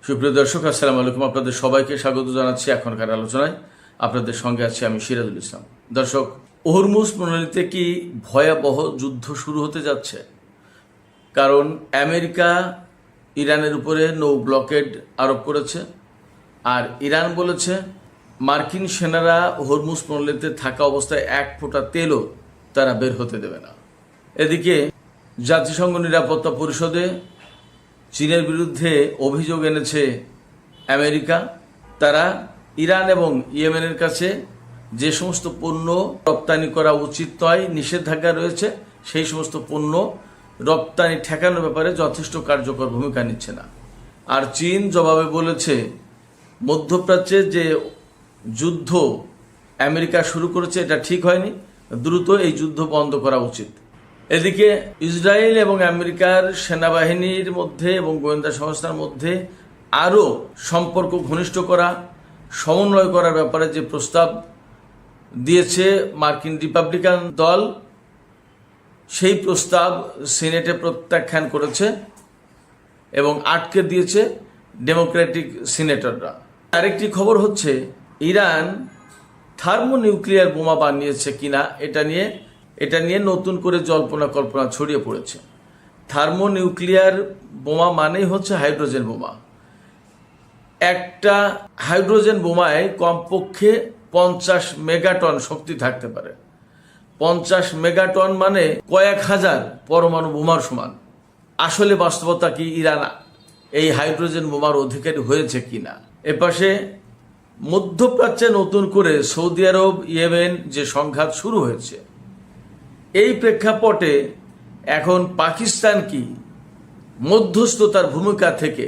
সুপ্রিয় দর্শক, আসসালামু আলাইকুম। আপনাদের সবাইকে স্বাগত জানাচ্ছি এখনকার আলোচনায়। আপনাদের সঙ্গে আছি আমি সিরাজুল ইসলাম। দর্শক, হরমুজ প্রণালীতে কি ভয়াবহ যুদ্ধ শুরু হতে যাচ্ছে? কারণ আমেরিকা ইরানের উপরে নৌ ব্লকেড আরোপ করেছে, আর ইরান বলেছে মার্কিন সেনারা হরমুজ প্রণালীতে থাকা অবস্থায় এক ফোঁটা তেলও তারা বের হতে দেবে না। এদিকে জাতিসংঘ নিরাপত্তা পরিষদে চীনের বিরুদ্ধে অভিযোগ এনেছে আমেরিকা। তারা ইরান এবং ইয়েমেনের কাছে যে সমস্ত পণ্য রপ্তানি করা উচিত নয়, নিষেধাজ্ঞা রয়েছে, সেই সমস্ত পণ্য রপ্তানি ঠেকানোর ব্যাপারে যথেষ্ট কার্যকর ভূমিকা নিচ্ছে না। আর চীন জবাবে বলেছে মধ্যপ্রাচ্যে যে যুদ্ধ আমেরিকা শুরু করেছে এটা ঠিক হয়নি, দ্রুত এই যুদ্ধ বন্ধ করা উচিত। এদিকে ইসরায়েল এবং আমেরিকার সেনাবাহিনীর মধ্যে এবং গোয়েন্দা সংস্থার মধ্যে আরও সম্পর্ক ঘনিষ্ঠ করা, সমন্বয় করার ব্যাপারে যে প্রস্তাব দিয়েছে মার্কিন রিপাবলিকান দল, সেই প্রস্তাব সিনেটে প্রত্যাখ্যান করেছে এবং আটকে দিয়েছে ডেমোক্রেটিক সিনেটররা। আরেকটি খবর হচ্ছে ইরান থার্মোনিউক্লিয়ার বোমা বানিয়েছে কিনা এটা নিয়ে নতুন করে জল্পনা কল্পনা ছড়িয়ে পড়েছে। থার্মোনিউক্লিয়ার বোমা মানেই হচ্ছে হাইড্রোজেন বোমা। একটা হাইড্রোজেন বোমায় কমপক্ষে 50 মেগাটন শক্তি থাকতে পারে। 50 মেগাটন মানে কয়েক হাজার পরমাণু বোমার সমান। আসলে বাস্তবতা কি ইরান এই হাইড্রোজেন বোমার অধিকারী হয়েছে কিনা? এপাশে মধ্যপ্রাচ্যে নতুন করে সৌদি আরব ইয়েমেন যে সংঘাত শুরু হয়েছে, এই প্রেক্ষাপটে এখন পাকিস্তান কি মধ্যস্থতার ভূমিকা থেকে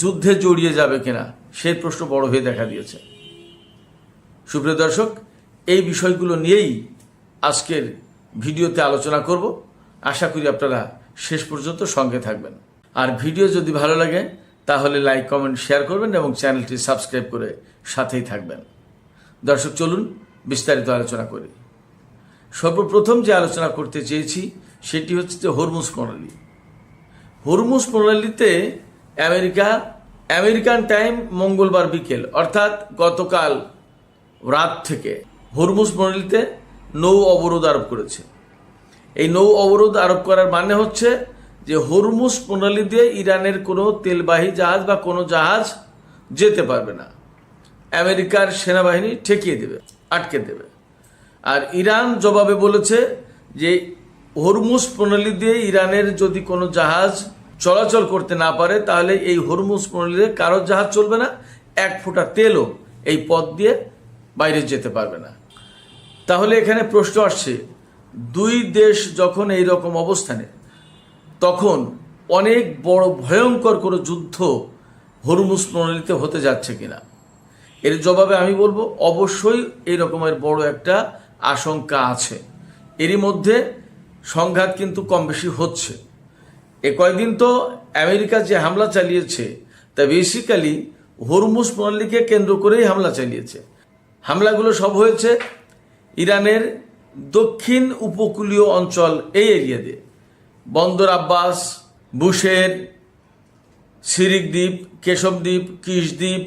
যুদ্ধে জড়িয়ে যাবে কিনা সেই প্রশ্ন বড় হয়ে দেখা দিয়েছে। সুপ্রিয় দর্শক, এই বিষয়গুলো নিয়েই আজকের ভিডিওতে আলোচনা করব। আশা করি আপনারা শেষ পর্যন্ত সঙ্গে থাকবেন। আর ভিডিও যদি ভালো লাগে তাহলে লাইক, কমেন্ট, শেয়ার করবেন এবং চ্যানেলটি সাবস্ক্রাইব করে সাথেই থাকবেন। দর্শক, চলুন বিস্তারিত আলোচনা করি। সর্বপ্রথম যে আলোচনা করতে চেয়েছি সেটি হচ্ছে যে হরমুজ প্রণালী। হরমুজ প্রণালীতে আমেরিকান টাইম মঙ্গলবার বিকেল অর্থাৎ গতকাল রাত থেকে হরমুজ প্রণালীতে নৌ অবরোধ আরোপ করেছে। এই নৌ অবরোধ আরোপ করার মানে হচ্ছে যে হরমুজ প্রণালী দিয়ে ইরানের কোনো তেলবাহী জাহাজ বা কোনো জাহাজ যেতে পারবে না। আমেরিকার সেনাবাহিনী ঠেকিয়ে দেবে, আটকে দেবে। আর ইরান জবাবে বলেছে যে হরমুজ প্রণালী দিয়ে ইরানের যদি কোনো জাহাজ চলাচল করতে না পারে তাহলে এই হরমুজ প্রণালীতে কারো জাহাজ চলবে না, এক ফোঁটা তেলও এই পথ দিয়ে বাইরে যেতে পারবে না। তাহলে এখানে প্রশ্ন আসছে, দুই দেশ যখন এই রকম অবস্থানে, তখন অনেক বড় ভয়ঙ্কর কোনো যুদ্ধ হরমুজ প্রণালীতে হতে যাচ্ছে কিনা? এর জবাবে আমি বলবো অবশ্যই এই রকমের বড় একটা আশঙ্কা আছে। এরই মধ্যে সংঘাত কিন্তু কম বেশি হচ্ছে। এ কয়েকদিন তো আমেরিকা যে হামলা চালিয়েছে তা বেসিক্যালি হরমুজ প্রণালীকে কেন্দ্র করেই হামলা চালিয়েছে। হামলাগুলো সব হয়েছে ইরানের দক্ষিণ উপকূলীয় অঞ্চল, এই এরিয়াতে বন্দর আব্বাস, বুশের, সিরিক দ্বীপ, কেশব দ্বীপ, কিশ দ্বীপ,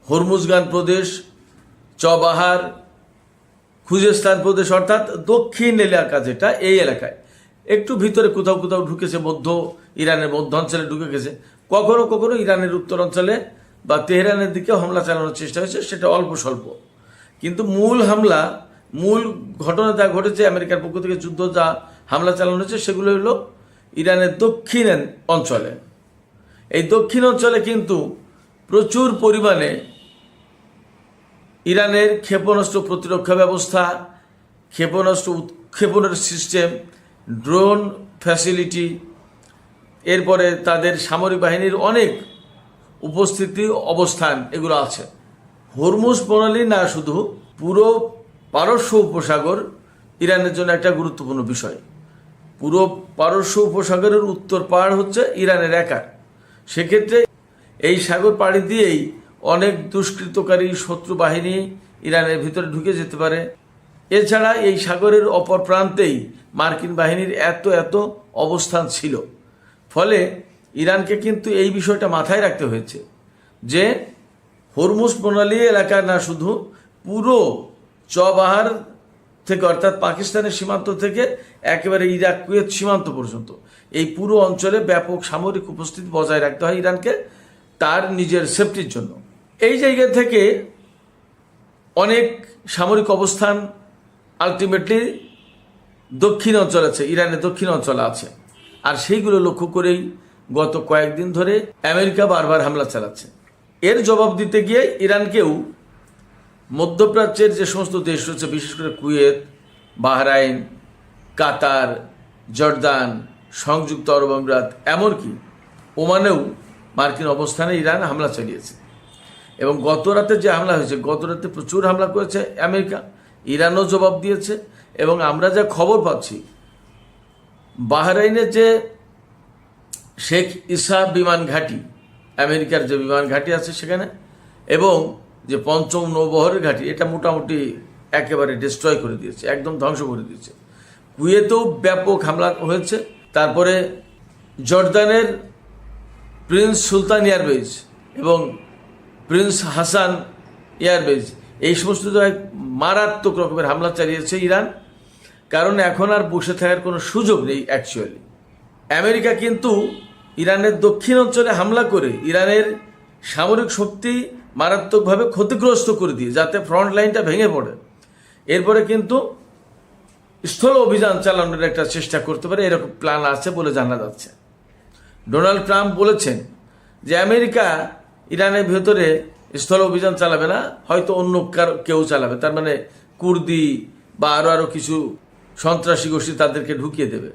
হরমুজগান প্রদেশ, চবাহার, খুজেস্তান প্রদেশ অর্থাৎ দক্ষিণ এলাকা, যেটা এই এলাকায় একটু ভিতরে কোথাও কোথাও ঢুকেছে, ইরানের মধ্য অঞ্চলে ঢুকে গেছে। কখনো কখনো ইরানের উত্তর অঞ্চলে বা তেহরানের দিকে হামলা চালানোর চেষ্টা হয়েছে, সেটা অল্প স্বল্প। কিন্তু মূল ঘটনা যা ঘটেছে, আমেরিকার পক্ষ থেকে যুদ্ধ যা হামলা চালানো হয়েছে, সেগুলো হলো ইরানের দক্ষিণ অঞ্চলে। এই দক্ষিণ অঞ্চলে কিন্তু প্রচুর পরিমাণে ইরানের ক্ষেপণাস্ত্র প্রতিরক্ষা ব্যবস্থা, ক্ষেপণাস্ত্র উৎক্ষেপণের সিস্টেম, ড্রোন ফ্যাসিলিটি, এরপরে তাদের সামরিক বাহিনীর অনেক উপস্থিতি, অবস্থান, এগুলো আছে। হরমুজ প্রণালী না, শুধু পুরো পারস্য উপসাগর ইরানের জন্য একটা গুরুত্বপূর্ণ বিষয়। পুরো পারস্য উপসাগরের উত্তর পাড় হচ্ছে ইরানের একার। সেক্ষেত্রে এই সাগর পাড়ি দিয়েই অনেক দুষ্কৃতকারী শত্রু বাহিনী ইরানের ভিতরে ঢুকে যেতে পারে। এছাড়া এই সাগরের অপর প্রান্তেই মার্কিন বাহিনীর এত অবস্থান ছিল। ফলে ইরানকে কিন্তু এই বিষয়টা মাথায় রাখতে হয়েছে যে হরমুজ প্রণালী এলাকা না, শুধু পুরো চবাহার থেকে অর্থাৎ পাকিস্তানের সীমান্ত থেকে একেবারে ইরাক কুয়েত সীমান্ত পর্যন্ত এই পুরো অঞ্চলে ব্যাপক সামরিক উপস্থিতি বজায় রাখতে হয় ইরানকে তার নিজের সেফটির জন্য। এই জায়গা থেকে অনেক সামরিক অবস্থান আলটিমেটলি দক্ষিণ অঞ্চল আছে, ইরানের দক্ষিণ অঞ্চলে আছে। আর সেইগুলো লক্ষ্য করেই গত কয়েকদিন ধরে আমেরিকা বারবার হামলা চালাচ্ছে। এর জবাব দিতে গিয়ে ইরানকেও মধ্যপ্রাচ্যের যে সমস্ত দেশ রয়েছে, বিশেষ করে কুয়েত, বাহরাইন, কাতার, জর্দান, সংযুক্ত আরব আমিরাত, এমনকি ওমানেও মার্কিন অবস্থানে ইরান হামলা চালিয়েছে। এবং গত রাতে যে হামলা হয়েছে, গত রাতে প্রচুর হামলা করেছে আমেরিকা, ইরানও জবাব দিয়েছে। এবং আমরা যা খবর পাচ্ছি, বাহরাইনের যে শেখ ইসা বিমান ঘাঁটি, আমেরিকার যে বিমান ঘাঁটি আছে সেখানে, এবং যে পঞ্চম নৌবহরের ঘাঁটি, এটা মোটামুটি একেবারে ডিস্ট্রয় করে দিয়েছে, একদম ধ্বংস করে দিয়েছে। কুয়েতেও ব্যাপক হামলা হয়েছে। তারপরে জর্দানের প্রিন্স সুলতান এয়ারবেজ এবং প্রিন্স হাসান এয়ারবেজ, এই সমস্ত জায়গায় মারাত্মক রকমের হামলা চালিয়েছে ইরান। কারণ এখন আর বসে থাকার কোনো সুযোগ নেই অ্যাকচুয়ালি। আমেরিকা কিন্তু ইরানের দক্ষিণ অঞ্চলে হামলা করে ইরানের সামরিক শক্তি মারাত্মকভাবে ক্ষতিগ্রস্ত করে দিয়ে, যাতে ফ্রন্ট লাইনটা ভেঙে পড়ে, এরপরে কিন্তু স্থল অভিযান চালানোর একটা চেষ্টা করতে পারে, এরকম প্ল্যান আছে বলে জানা যাচ্ছে। ডোনাল্ড ট্রাম্প বলেছেন যে আমেরিকা ইরানের ভেতরে স্থল অভিযান চালাবে না, হয়তো অন্য কেউ চালাবে, তার মানে কুর্দি বা আরও কিছু সন্ত্রাসী গোষ্ঠী তাদেরকে ঢুকিয়ে দেবে।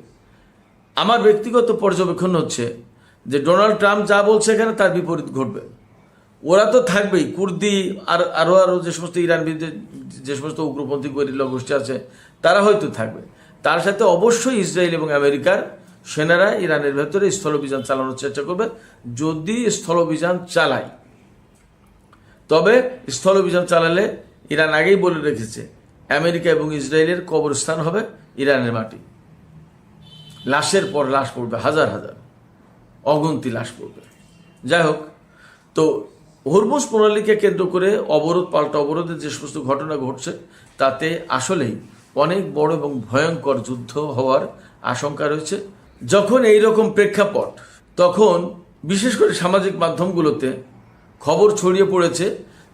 আমার ব্যক্তিগত পর্যবেক্ষণ হচ্ছে যে ডোনাল্ড ট্রাম্প যা বলছে এখানে তার বিপরীত ঘটবে। ওরা তো থাকবেই, কুর্দি আর আরও যে সমস্ত ইরান বিরুদ্ধে যে সমস্ত উগ্রপন্থী গরিলা গোষ্ঠী আছে তারা হয়তো থাকবে। তার সাথে অবশ্যই ইসরায়েল এবং আমেরিকার সেনারা ইরানের ভেতরে স্থল অভিযান চালানোর চেষ্টা করবে। যদি স্থল অভিযান চালায়, তবে স্থল অভিযান চালালে ইরান আগেই বলে রেখেছে আমেরিকা এবং ইসরায়েলের কবরস্থান হবে ইরানের মাটি। লাশের পর লাশ পড়বে, হাজার হাজার অগন্তি লাশ পড়বে। যাই হোক, তো হরমুজ প্রণালীকে কেন্দ্র করে অবরোধ পাল্টা অবরোধের যে সমস্ত ঘটনা ঘটছে, তাতে আসলেই অনেক বড় এবং ভয়ঙ্কর যুদ্ধ হওয়ার আশঙ্কা রয়েছে। যখন এই রকম প্রেক্ষাপট, তখন বিশেষ করে সামাজিক মাধ্যমগুলোতে খবর ছড়িয়ে পড়েছে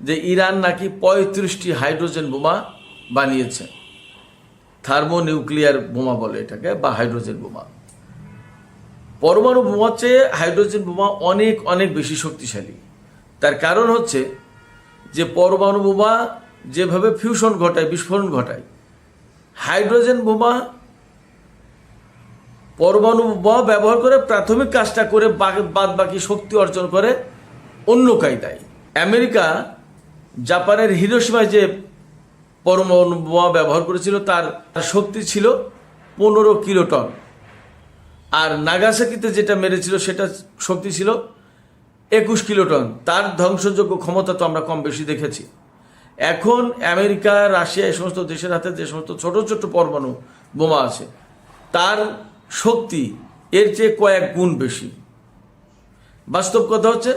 যে ইরান নাকি 35টি হাইড্রোজেন বোমা বানিয়েছে। থার্মোনিউক্লিয়ার বোমা বলে এটাকে, বা হাইড্রোজেন বোমা। পরমাণু বোমার চেয়ে হাইড্রোজেন বোমা অনেক অনেক বেশি শক্তিশালী। তার কারণ হচ্ছে যে পরমাণু বোমা যেভাবে ফিউশন ঘটায়, বিস্ফোরণ ঘটায়, হাইড্রোজেন বোমা পরমাণু বোমা ব্যবহার করে প্রাথমিক কাজটা করে বাদ বাকি শক্তি অর্জন করে অন্য কায়দায়। আমেরিকা জাপানের হিরোশিমায় যে পরমাণু বোমা ব্যবহার করেছিল তার শক্তি ছিল 15 কিলোটন, আর নাগাসাকিতে যেটা মেরেছিল সেটা শক্তি ছিল 21 কিলোটন। তার ধ্বংসযোগ্য ক্ষমতা তো আমরা কম বেশি দেখেছি। এখন আমেরিকা, রাশিয়া, এই সমস্ত দেশের হাতে যে সমস্ত ছোট ছোট পরমাণু বোমা আছে, তার শক্তি এর চেয়ে কয়েক গুণ বেশি। বাস্তব কথা হচ্ছে,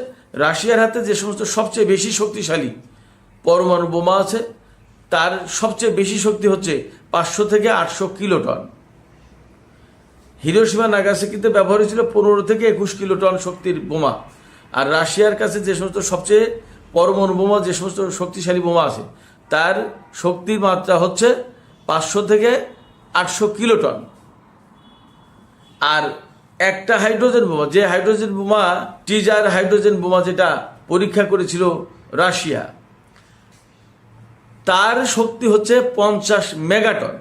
রাশিয়ার হাতে যে সমস্ত সবচেয়ে বেশি শক্তিশালী পরমাণু বোমা আছে, তার সবচেয়ে বেশি শক্তি হচ্ছে 500 থেকে 800 কিলোটন। হিরোশিমা নাগাসাকিতে ব্যবহার হয়েছিল 15 থেকে 21 কিলোটন শক্তির বোমা। আর রাশিয়ার কাছে যে সমস্ত সবচেয়ে পরমাণু বোমা, যে সমস্ত শক্তিশালী বোমা আছে, তার শক্তির মাত্রা হচ্ছে 500 থেকে 800 কিলোটন। আর একটা হাইড্রোজেন বোমা, যে হাইড্রোজেন বোমা, টিজার হাইড্রোজেন বোমা যেটা পরীক্ষা করেছিল রাশিয়া, তার শক্তি হচ্ছে 50 মেগাটন।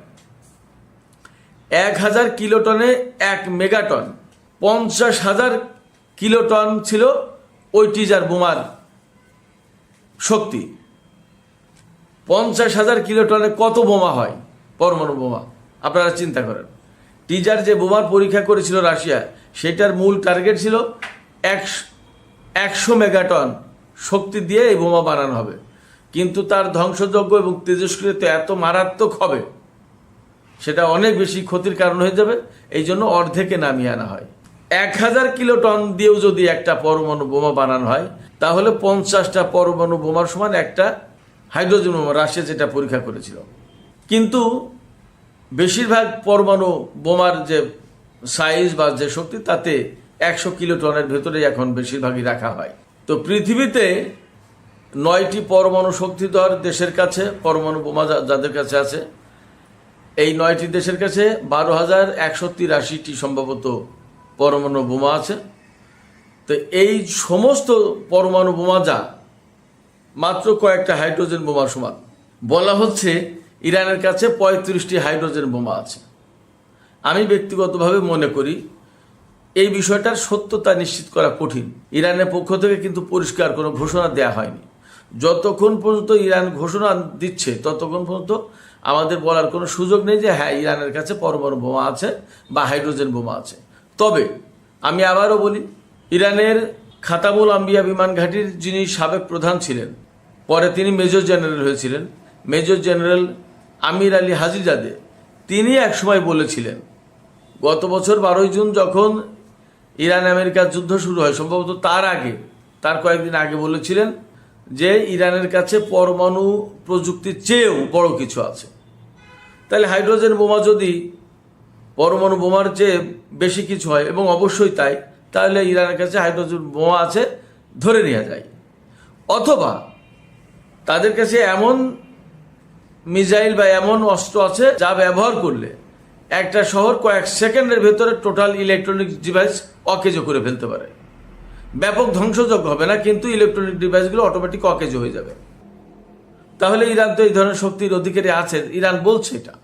1000 কিলোটনে 1 মেগাটন, 50,000 কিলোটন ছিল ওই টিজার বোমার শক্তি। 50,000 কিলোটনে কত বোমা হয় পরমাণু বোমা, আপনারা চিন্তা করেন। টিজার যে বোমার পরীক্ষা করেছিল রাশিয়া, সেটার মূল টার্গেট ছিল 100 মেগাটন শক্তি দিয়ে এই বোমা বানানো হবে, কিন্তু তার ধ্বংসযোগ্য এবং তেজস্ক্রিয়তা এত মারাত্মক হবে, সেটা অনেক বেশি ক্ষতির কারণ হয়ে যাবে। এই জন্য অর্ধেকে নামিয়ে আনা হয়। 1000 কিলোটন দিয়েও যদি একটা পরমাণু বোমা বানানো হয় তাহলে 50টা পরমাণু বোমার সমান একটা হাইড্রোজেন বোমা, রাশিয়া যেটা পরীক্ষা করেছিল। কিন্তু বেশিরভাগ পরমাণু বোমার যে সাইজ বা যে শক্তি তাতে 100 কিলোটনের ভেতরে এখন বেশিরভাগই রাখা হয়। তো পৃথিবীতে 9টি পরমাণু শক্তিধর দেশের কাছে পরমাণু বোমা যাদের কাছে আছে, এই 9টি দেশের কাছে 12,183টি সম্ভবত পরমাণু বোমা আছে। তো এই সমস্ত পরমাণু বোমা যা মাত্র কয়েকটা হাইড্রোজেন বোমার সমান। বলা হচ্ছে ইরানের কাছে 35টি হাইড্রোজেন বোমা আছে। আমি ব্যক্তিগতভাবে মনে করি এই বিষয়টার সত্যতা নিশ্চিত করা কঠিন। ইরানের পক্ষ থেকে কিন্তু পরিষ্কার কোনো ঘোষণা দেয়া হয়নি। যতক্ষণ পর্যন্ত ইরান ঘোষণা দিচ্ছে ততক্ষণ পর্যন্ত আমাদের বলার কোনো সুযোগ নেই যে হ্যাঁ ইরানের কাছে পরমাণু বোমা আছে বা হাইড্রোজেন বোমা আছে। তবে আমি আবারও বলি, ইরানের খাতামুল আম্বিয়া বিমান ঘাঁটির যিনি সাবেক প্রধান ছিলেন, পরে তিনি মেজর জেনারেল হয়েছিলেন, মেজর জেনারেল আমির আলী হাজিজাদে, তিনি একসময় বলেছিলেন গত বছর 12ই জুন যখন ইরান আমেরিকার যুদ্ধ শুরু হয়, সম্ভবত তার কয়েকদিন আগে বলেছিলেন যে ইরানের কাছে পরমাণু প্রযুক্তির চেয়েও বড় কিছু আছে। তাহলে হাইড্রোজেন বোমা যদি পরমাণু বোমার চেয়ে বেশি কিছু হয়, এবং অবশ্যই তাই, তাহলে ইরানের কাছে হাইড্রোজেন বোমা আছে ধরে নেওয়া যায়। অথবা তাদের কাছে এমন মিসাইল বা এমন অস্ত্র আছে যা ব্যবহার করলে একটা শহর কয়েক সেকেন্ডের ভেতরে টোটাল ইলেকট্রনিক ডিভাইস অকেজো করে ফেলতে পারে। ব্যাপক ধ্বংসযজ্ঞ হবে না, কিন্তু ইলেকট্রনিক ডিভাইসগুলো অটোমেটিক অকেজো হয়ে যাবে। তাহলে ইরান তো এই ধরনের শক্তির অধিকারী আছে, ইরান বলছে এটা।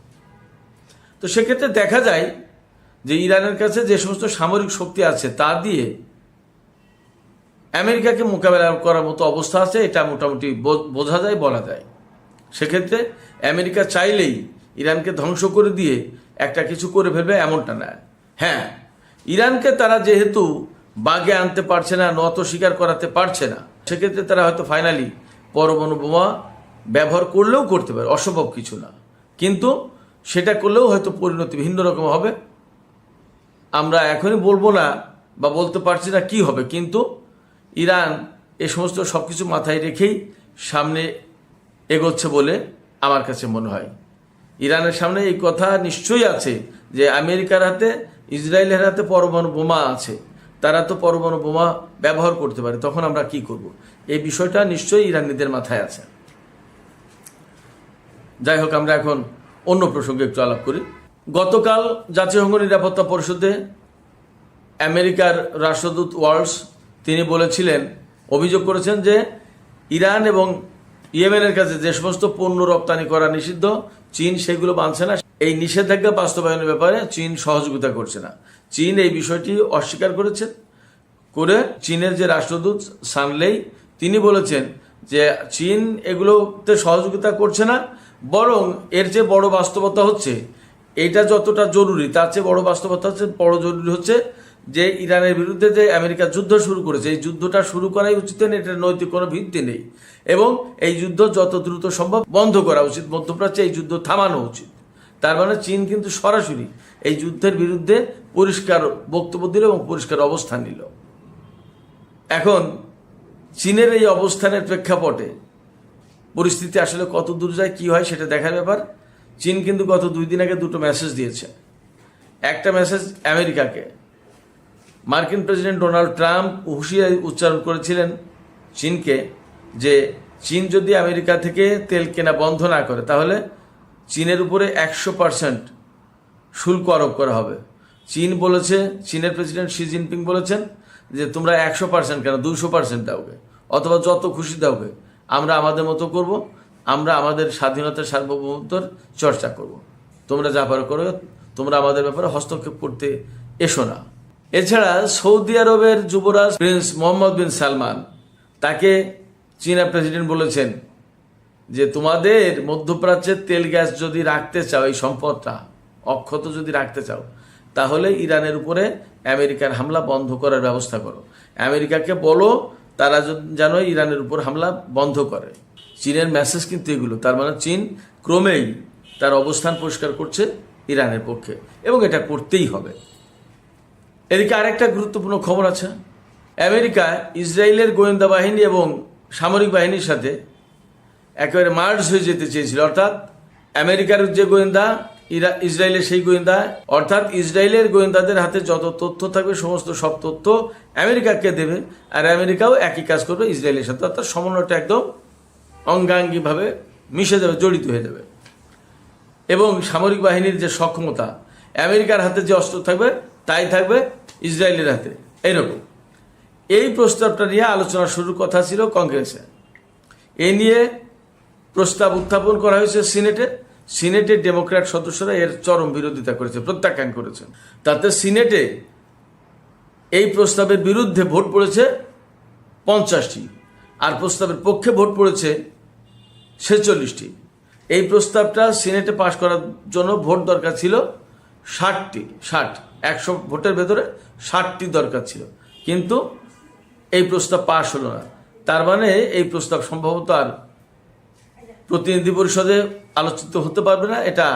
তো সেক্ষেত্রে দেখা যায় যে ইরানের কাছে যে সমস্ত সামরিক শক্তি আছে তা দিয়ে আমেরিকাকে মোকাবেলা করার মতো অবস্থা আছে, এটা মোটামুটি বোঝা যায়, বলা যায়। সেক্ষেত্রে আমেরিকা চাইলেই ইরানকে ধ্বংস করে দিয়ে একটা কিছু করে ফেলবে এমনটা না। হ্যাঁ, ইরানকে তারা যেহেতু বাগে আনতে পারছে না, নত স্বীকার করাতে পারছে না, সেক্ষেত্রে তারা হয়তো ফাইনালি পরমাণু বোমা ব্যবহার করলেও করতে পারে, অসম্ভব কিছু না। কিন্তু সেটা করলেও হয়তো পরিণতি ভিন্ন রকম হবে। আমরা এখনই বলবো না বা বলতে পারছি না কি হবে, কিন্তু ইরান এ সমস্ত সব কিছু মাথায় রেখেই সামনে এগোচ্ছে বলে আমার কাছে মনে হয়। ইরানের সামনে এই কথা নিশ্চয়ই আছে যে আমেরিকার হাতে, ইসরায়েলের হাতে পরমাণু বোমা আছে, তারা তো পরমাণু বোমা ব্যবহার করতে পারে, তখন আমরা কি করব, এই বিষয়টা নিশ্চয়ই ইরানিদের মাথায় আছে। যাই হোক, আমরা এখন অন্য প্রসঙ্গে একটু আলাপ করি। গতকাল জাতিসংঘ নিরাপত্তা পরিষদে আমেরিকার রাষ্ট্রদূত ওয়ালস তিনি বলেছিলেন, অভিযোগ করেছেন যে ইরান এবং ইয়েমেনের কাছে যে সমস্ত পণ্য রপ্তানি করা নিষিদ্ধ, চীন সেগুলো মানছে না। এই নিষেধাজ্ঞা বাস্তবায়নের ব্যাপারে চীন সহযোগিতা করছে না। চীন এই বিষয়টি অস্বীকার করে চীনের যে রাষ্ট্রদূত সানলেই তিনি বলেছেন যে চীন এগুলোতে সহযোগিতা করছে না, বরং এর চেয়ে বড় বাস্তবতা হচ্ছে, এইটা যতটা জরুরি তার চেয়ে বড় বাস্তবতা হচ্ছে, বড় জরুরি হচ্ছে যে ইরানের বিরুদ্ধে যে আমেরিকা যুদ্ধ শুরু করেছে, এই যুদ্ধটা শুরু করাই উচিত নেই, এটার নৈতিক কোনো ভিত্তি নেই, এবং এই যুদ্ধ যত দ্রুত সম্ভব বন্ধ করা উচিত, মধ্যপ্রাচ্যে এই যুদ্ধ থামানো উচিত। তার মানে চীন কিন্তু সরাসরি এই যুদ্ধের বিরুদ্ধে পরিষ্কার বক্তব্য দিল এবং পরিষ্কার অবস্থান নিল। এখন চীনের এই অবস্থানের প্রেক্ষাপটে পরিস্থিতি আসলে কত দূর যায়, কি হয় সেটা দেখার ব্যাপার। চীন কিন্তু গত 2 দিন আগে দুটো মেসেজ দিয়েছে। একটা মেসেজ আমেরিকাকে, মার্কিন প্রেসিডেন্ট ডোনাল্ড ট্রাম্প হুঁশিয়ারি উচ্চারণ করেছিলেন চীনকে যে চীন যদি আমেরিকা থেকে তেল কেনা বন্ধ না করে তাহলে চীনের উপরে 100% শুল্ক আরোপ করা হবে। চীন বলেছে, চীনের প্রেসিডেন্ট শি জিনপিং বলেছেন যে তোমরা 100% কেন 200% দাওগে, অথবা যত খুশি দাওগে, আমরা আমাদের মতো করব, আমরা আমাদের স্বাধীনতার সার্বভৌমত্বর চর্চা করব, তোমরা যা পারো করো, তোমরা আমাদের ব্যাপারে হস্তক্ষেপ করতে এসো না। এছাড়া সৌদি আরবের যুবরাজ প্রিন্স মোহাম্মদ বিন সালমান, তাকে চীনা প্রেসিডেন্ট বলেছেন যে তোমাদের মধ্যপ্রাচ্যের তেল গ্যাস যদি রাখতে চাও, এই সম্পদটা অক্ষত যদি রাখতে চাও, তাহলে ইরানের উপরে আমেরিকার হামলা বন্ধ করার ব্যবস্থা করো। আমেরিকাকে বলো তারা যেন ইরানের উপর হামলা বন্ধ করে। চীনের মেসেজ কিন্তু এগুলো। তার মানে চীন ক্রমেই তার অবস্থান পরিষ্কার করছে ইরানের পক্ষে, এবং এটা করতেই হবে। এদিকে আরেকটা গুরুত্বপূর্ণ খবর আছে। আমেরিকা ইসরায়েলের গোয়েন্দা বাহিনী এবং সামরিক বাহিনীর সাথে একেবারে মার্জ হয়ে যেতে চেয়েছিল, অর্থাৎ আমেরিকার যে গোয়েন্দা, ইসরায়েলের সেই গোয়েন্দা, অর্থাৎ ইসরায়েলের গোয়েন্দাদের হাতে যত তথ্য থাকবে সমস্ত সব তথ্য আমেরিকাকে দেবে, আর আমেরিকাও একই কাজ করবে ইসরায়েলের সাথে, অর্থাৎ সমন্বয়টা একদম অঙ্গাঙ্গিভাবে মিশে যাবে, জড়িত হয়ে যাবে। এবং সামরিক বাহিনীর যে সক্ষমতা, আমেরিকার হাতে যে অস্ত্র থাকবে তাই থাকবে ইসরায়েলের হাতে, এইরকম। এই প্রস্তাবটা নিয়ে আলোচনা শুরুর কথা ছিল কংগ্রেসে। এ নিয়ে প্রস্তাব উত্থাপন করা হয়েছে সিনেটের ডেমোক্র্যাট সদস্যরা এর চরম বিরোধিতা করেছে, প্রত্যাখ্যান করেছেন। তাতে সিনেটে এই প্রস্তাবের বিরুদ্ধে ভোট পড়েছে 50টি, আর প্রস্তাবের পক্ষে ভোট পড়েছে 46টি। এই প্রস্তাবটা সিনেটে পাশ করার জন্য ভোট দরকার ছিল 100 ভোটের ভেতরে 60টি দরকার ছিল, কিন্তু এই প্রস্তাব পাশ হলো না। তার মানে এই প্রস্তাব সম্ভবত আর প্রতিনিধি পরিষদে আলোচিত হতে পারবে না, এটা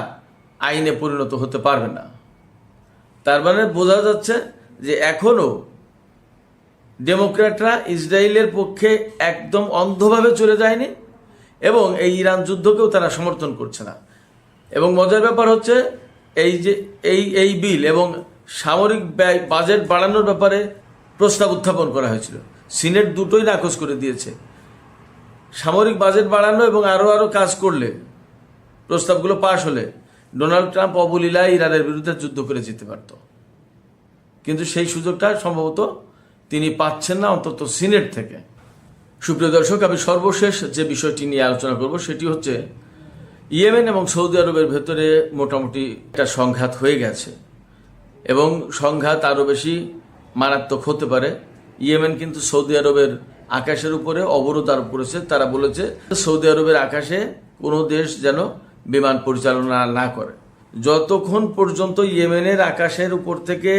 আইনে পরিণত হতে পারবে না। তার মানে বোঝা যাচ্ছে যে এখনো ডেমোক্র্যাটরা ইসরায়েলের পক্ষে একদম অন্ধভাবে চলে যায়নি এবং এই ইরান যুদ্ধকেও তারা সমর্থন করছে না। এবং মজার ব্যাপার হচ্ছে এই বিল এবং সামরিক বাজেট বাড়ানোর ব্যাপারে প্রস্তাব উত্থাপন করা হয়েছিল, সিনেট দুটোই নাকচ করে দিয়েছে। সামরিক বাজেট বাড়ানো এবং আরও কাজ করলে, প্রস্তাবগুলো পাশ হলে ডোনাল্ড ট্রাম্প অবলীলায় ইরানের বিরুদ্ধে যুদ্ধ করে যেতে পারত, কিন্তু সেই সুযোগটা সম্ভবত তিনি পাচ্ছেন না, অন্তত সিনেট থেকে। সুপ্রিয় দর্শক, আমি সর্বশেষ যে বিষয়টি নিয়ে আলোচনা করব সেটি হচ্ছে ইয়েমেন এবং সৌদি আরবের ভেতরে মোটামুটি একটা সংঘাত হয়ে গেছে এবং সংঘাত আরও বেশি মারাত্মক হতে পারে। ইয়েমেন কিন্তু সৌদি আরবের আকাশের উপরে অবরোধ আরোপ করেছে। তারা বলেছে সৌদি আরবের আকাশে কোনো দেশ যেন বিমান পরিচালনা না করে। যতক্ষণ পর্যন্ত ইয়েমেনের আকাশের উপর থেকে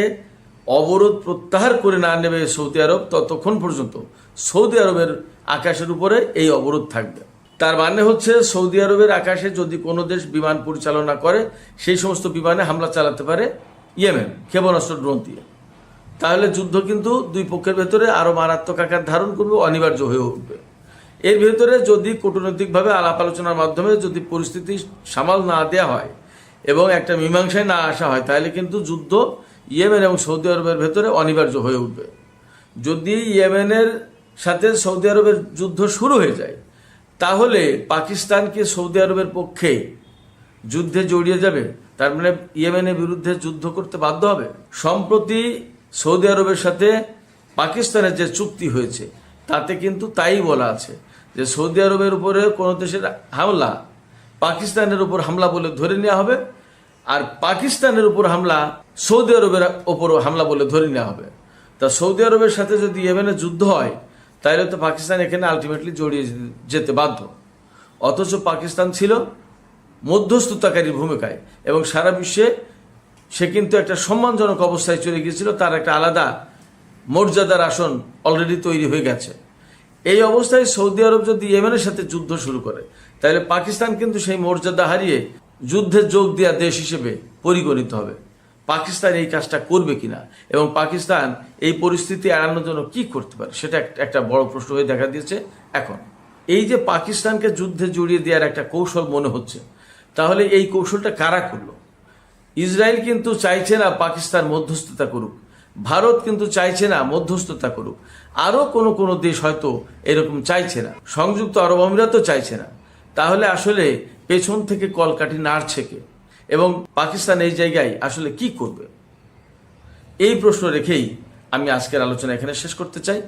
অবরোধ প্রত্যাহার করে না নেবে সৌদি আরব, ততক্ষণ পর্যন্ত সৌদি আরবের আকাশের উপরে এই অবরোধ থাকবে। তার মানে হচ্ছে সৌদি আরবের আকাশে যদি কোনো দেশ বিমান পরিচালনা করে, সেই সমস্ত বিমানে হামলা চালাতে পারে ইয়েমেন ক্ষেপণাস্ত্র ড্রোন দিয়ে। তাহলে যুদ্ধ কিন্তু দুই পক্ষের ভেতরে আরও মারাত্মক আকার ধারণ করবে, অনিবার্য হয়ে উঠবে। এর ভেতরে যদি কূটনৈতিকভাবে আলাপ আলোচনার মাধ্যমে যদি পরিস্থিতি সামাল না দেওয়া হয় এবং একটা মীমাংসায় না আসা হয়, তাহলে কিন্তু যুদ্ধ ইয়েমেন এবং সৌদি আরবের ভেতরে অনিবার্য হয়ে উঠবে। যদি ইয়েমেনের সাথে সৌদি আরবের যুদ্ধ শুরু হয়ে যায়, তাহলে পাকিস্তানকে সৌদি আরবের পক্ষে যুদ্ধে জড়িয়ে যাবে, তার মানে ইয়েমেনের বিরুদ্ধে যুদ্ধ করতে বাধ্য হবে। সম্প্রতি সৌদি আরবের সাথে পাকিস্তানের যে চুক্তি হয়েছে তাতে কিন্তু তাই বলা আছে যে সৌদি আরবের উপরে কোনো দেশের হামলা পাকিস্তানের উপর হামলা বলে ধরে নেওয়া হবে, আর পাকিস্তানের উপর হামলা সৌদি আরবের ওপরও হামলা বলে ধরে নেওয়া হবে। তা সৌদি আরবের সাথে যদি ইয়েমেনের যুদ্ধ হয়, তাহলে তো পাকিস্তান এখানে আলটিমেটলি জড়িয়ে যেতে বাধ্য। অথচ পাকিস্তান ছিল মধ্যস্থতাকারীর ভূমিকায় এবং সারা বিশ্বে সে কিন্তু একটা সম্মানজনক অবস্থায় চলে গিয়েছিল, তার একটা আলাদা মর্যাদার আসন অলরেডি তৈরি হয়ে গেছে। এই অবস্থায় সৌদি আরব যদি ইয়েমেনের সাথে যুদ্ধ শুরু করে, তাহলে পাকিস্তান কিন্তু সেই মর্যাদা হারিয়ে যুদ্ধে যোগ দেওয়া দেশ হিসেবে পরিগণিত হবে। পাকিস্তান এই কাজটা করবে কিনা এবং পাকিস্তান এই পরিস্থিতি এড়ানোর জন্য কি করতে পারে, সেটা একটা বড় প্রশ্ন হয়ে দেখা দিয়েছে এখন। এই যে পাকিস্তানকে যুদ্ধে জড়িয়ে দেওয়ার একটা কৌশল মনে হচ্ছে, তাহলে এই কৌশলটা কারা করলো? ইসরায়েল কিন্তু চাইছে না পাকিস্তান মধ্যস্থতা করুক, ভারত কিন্তু চাইছে না মধ্যস্থতা করুক, আরও কোনো দেশ হয়তো এরকম চাইছে না, সংযুক্ত আরব আমিরাতও চাইছে না। তাহলে আসলে পেছন থেকে কলকাঠি নাড়ছে কে এবং পাকিস্তান এই জায়গায় আসলে কি করবে? এই প্রশ্ন রেখেই আমি আজকের আলোচনা এখানে শেষ করতে চাই।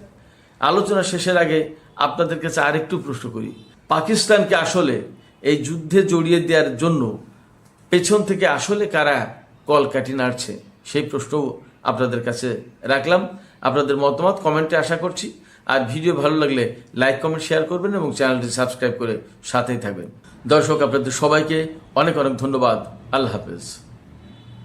আলোচনা শেষের আগে আপনাদের কাছে আরেকটু প্রশ্ন করি, পাকিস্তানকে আসলে এই যুদ্ধে জড়িয়ে দেওয়ার জন্য পেছন থেকে আসলে কারা কলকাঠি নাড়ছে, সেই প্রশ্নও আপনাদের কাছে রাখলাম। আপনাদের মতামত কমেন্টে আশা করছি। আর ভিডিও ভালো লাগলে লাইক কমেন্ট শেয়ার করবেন এবং চ্যানেলটি সাবস্ক্রাইব করে সাথেই থাকবেন। দর্শক, আপনাদের সবাইকে অনেক অনেক ধন্যবাদ। আল্লাহ হাফেজ।